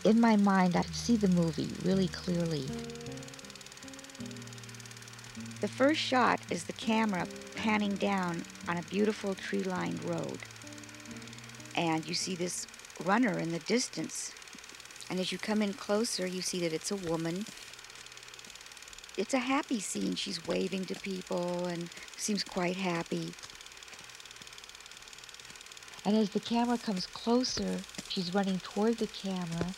In my mind, I could see the movie really clearly. The first shot is the camera panning down on a beautiful tree-lined road. And you see this runner in the distance. And as you come in closer, you see that it's a woman. It's a happy scene. She's waving to people and seems quite happy. And as the camera comes closer, she's running toward the camera,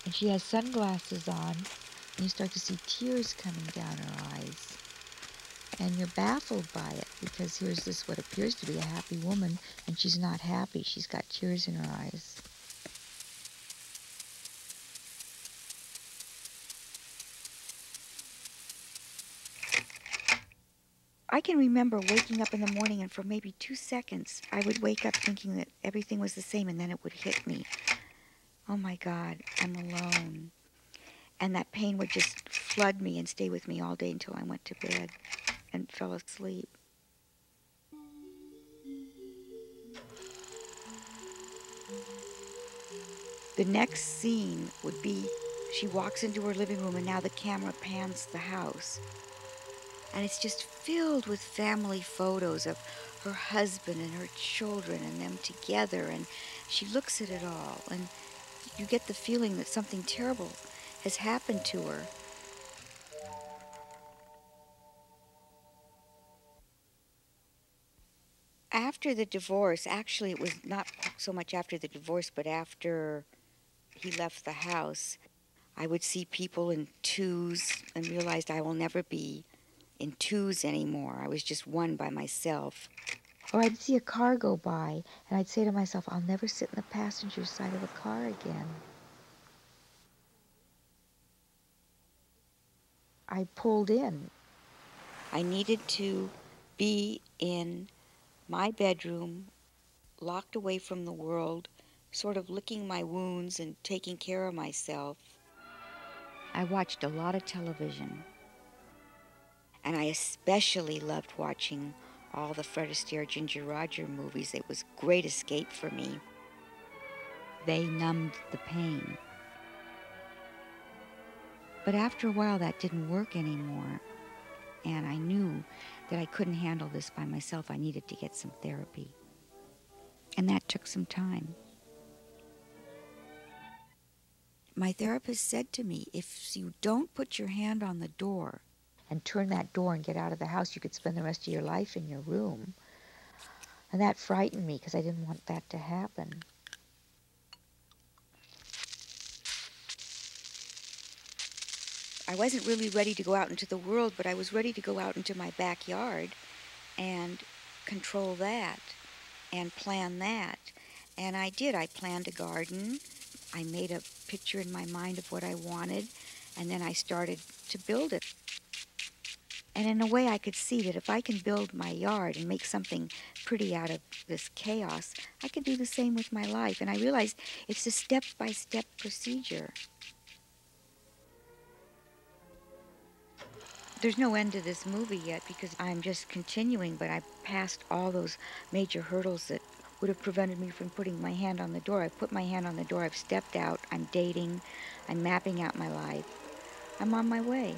and she has sunglasses on, and you start to see tears coming down her eyes. And you're baffled by it, because here's this what appears to be a happy woman, and she's not happy. She's got tears in her eyes. I can remember waking up in the morning, and for maybe 2 seconds, I would wake up thinking that everything was the same, and then it would hit me. Oh my God, I'm alone. And that pain would just flood me and stay with me all day until I went to bed and fell asleep. The next scene would be she walks into her living room, and now the camera pans the house. And it's just filled with family photos of her husband and her children and them together. And she looks at it all, and you get the feeling that something terrible has happened to her. After the divorce, actually it was not so much after the divorce, but after he left the house, I would see people in twos and realized I will never be in twos anymore. I was just one by myself. Or I'd see a car go by, and I'd say to myself, I'll never sit in the passenger side of a car again. I pulled in. I needed to be in my bedroom, locked away from the world, sort of licking my wounds and taking care of myself. I watched a lot of television, and I especially loved watching all the Fred Astaire, Ginger Rogers movies. It was a great escape for me. They numbed the pain. But after a while, that didn't work anymore, and I knew that I couldn't handle this by myself. I needed to get some therapy, and that took some time. My therapist said to me, if you don't put your hand on the door and turn that door and get out of the house, you could spend the rest of your life in your room. And that frightened me because I didn't want that to happen. I wasn't really ready to go out into the world, but I was ready to go out into my backyard and control that and plan that. And I did. I planned a garden. I made a picture in my mind of what I wanted, and then I started to build it. And in a way, I could see that if I can build my yard and make something pretty out of this chaos, I could do the same with my life. And I realized it's a step-by-step procedure. There's no end to this movie yet because I'm just continuing, but I passed all those major hurdles that would have prevented me from putting my hand on the door. I put my hand on the door. I've stepped out. I'm dating. I'm mapping out my life. I'm on my way.